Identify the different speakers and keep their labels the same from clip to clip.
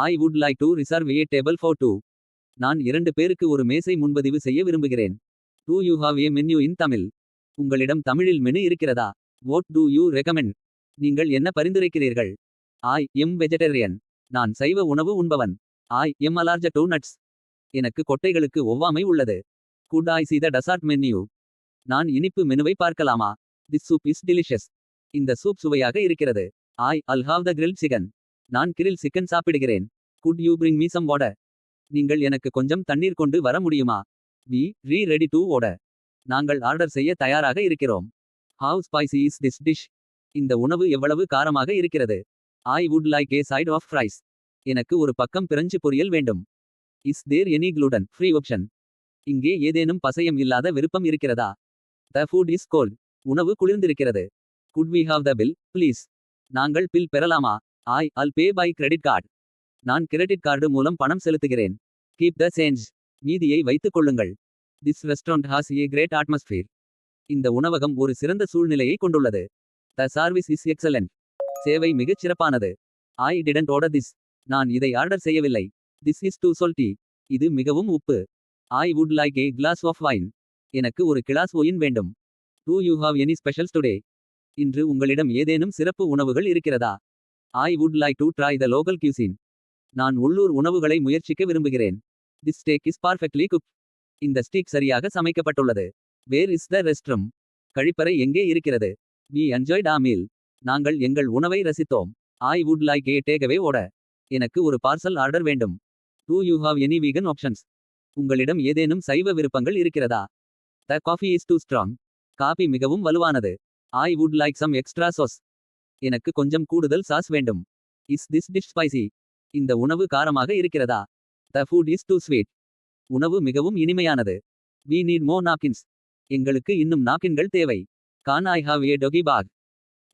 Speaker 1: I would like to reserve a table for two. நான் 2 பேருக்கு ஒரு மேசை முன்பதிவு செய்ய விரும்புகிறேன். Do you have a menu in Tamil? உங்களிடம் தமிழில் மெனு இருக்கிறதா? What do you recommend? நீங்கள் என்ன பரிந்துரைக்கிறீர்கள்? I am vegetarian. நான் சைவ உணவு உண்பவன். I am allergic to nuts. எனக்கு கொட்டைகளுக்கு ஒவ்வாமை உள்ளது. Could I see the dessert menu? நான் இனிப்பு மெனுவை பார்க்கலாமா? This soup is delicious. இந்த சூப் சுவையாக இருக்கிறது. I'll have the grilled chicken. நான் கிரில் சிக்கன் சாப்பிடுகிறேன். Could you bring me some water? நீங்கள் எனக்கு கொஞ்சம் தண்ணீர் கொண்டு வர முடியுமா? We ready to order. நாங்கள் ஆர்டர் செய்ய தயாராக இருக்கிறோம். How spicy is this dish? இந்த உணவு எவ்வளவு காரமாக இருக்கிறது? I would like a side of fries. எனக்கு ஒரு பக்கம் பிரெஞ்சு பொரியல் வேண்டும். Is there any gluten free option? இங்கே ஏதேனும் பசையம் இல்லாத விருப்பம் இருக்கிறதா? The food is cold. உணவு குளிர்ந்திருக்கிறது. Could we have the bill, please? நாங்கள் பில் பெறலாமா? I'll pay by credit card. நான் கிரெடிட் கார்டு மூலம் பணம் செலுத்துகிறேன். Keep the change. மீதியை வைத்துக் கொள்ளுங்கள். This restaurant has a great atmosphere. இந்த உணவகம் ஒரு சிறந்த சூழ்நிலையை கொண்டுள்ளது. The service is excellent. சேவை மிகச் சிறப்பானது. I didn't order this. நான் இதை ஆர்டர் செய்யவில்லை. This is too salty. இது மிகவும் உப்பு. I would like a glass of wine. எனக்கு ஒரு கிளாஸ் ஒயின் வேண்டும். Do you have any specials today? இன்று உங்களிடம் ஏதேனும் சிறப்பு உணவுகள் இருக்கிறதா? I would like to try the local cuisine. நான் உள்ளூர் உணவுகளை முயற்சிக்க விரும்புகிறேன். This steak is perfectly cooked. இந்த ஸ்டீக் சரியாக சமைக்கப்பட்டுள்ளது. Where is the restroom? கழிப்பறை எங்கே இருக்கிறது? We enjoyed our meal. நாங்கள் எங்கள் உணவை ரசித்தோம். I would like a takeaway order. எனக்கு ஒரு பார்சல் ஆர்டர் வேண்டும். Do you have any vegan options? உங்களிடம் ஏதேனும் சைவ விருப்பங்கள் இருக்கிறதா? The coffee is too strong. Coffee மிகவும் வலுவானது. I would like some extra sauce. எனக்கு கொஞ்சம் கூடுதல் சாஸ் வேண்டும். Is this dish spicy? இந்த உணவு காரமாக இருக்கிறதா? The food is too sweet. உணவு மிகவும் இனிமையானது. We need more napkins. எங்களுக்கு இன்னும் நாப்கின்கள் தேவை. Can I have a doggy bag?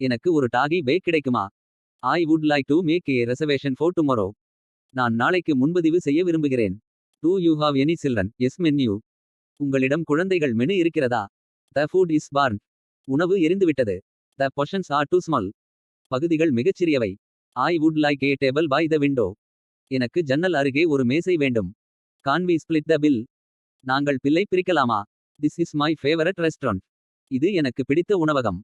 Speaker 1: எனக்கு ஒரு டாகி பேக் கிடைக்குமா? I would like to make a reservation for tomorrow. நான் நாளைக்கு முன்பதிவு செய்ய விரும்புகிறேன். Do you have any children? Yes menu. உங்களிடம் குழந்தைகள் மெனு இருக்கிறதா? The food is burnt. உணவு எரிந்துவிட்டது. The portions are too small. பகுதிகள் மிகச்சிறியவை. I would like a table by the window. எனக்கு ஜன்னல் அருகே ஒரு மேசை வேண்டும். Can we split the bill? நாங்கள் பில்லை பிரிக்கலாமா? This is my favorite restaurant. இது எனக்கு பிடித்த உணவகம்.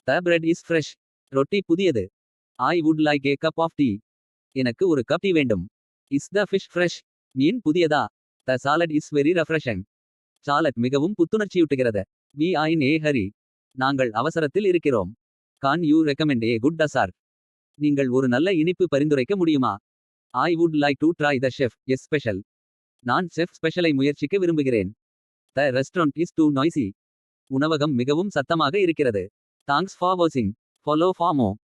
Speaker 1: The bread is fresh. ரொட்டி புதியது. I would like a cup of tea. எனக்கு ஒரு கப் டீ வேண்டும். Is the fish fresh? மீன் புதியதா? The salad is very refreshing. Salad மிகவும் புத்துணர்ச்சியூட்டுகிறது. We are in a hurry. நாங்கள் அவசரத்தில் இருக்கிறோம். Can you recommend a good dessert? நீங்கள் ஒரு நல்ல இனிப்பு பரிந்துரைக்க முடியுமா? I would like to try the chef special. நான் செஃப் ஸ்பெஷலை முயற்சிக்க விரும்புகிறேன். The restaurant is too noisy. உணவகம் மிகவும் சத்தமாக இருக்கிறது. Thanks for watching. Follow for more.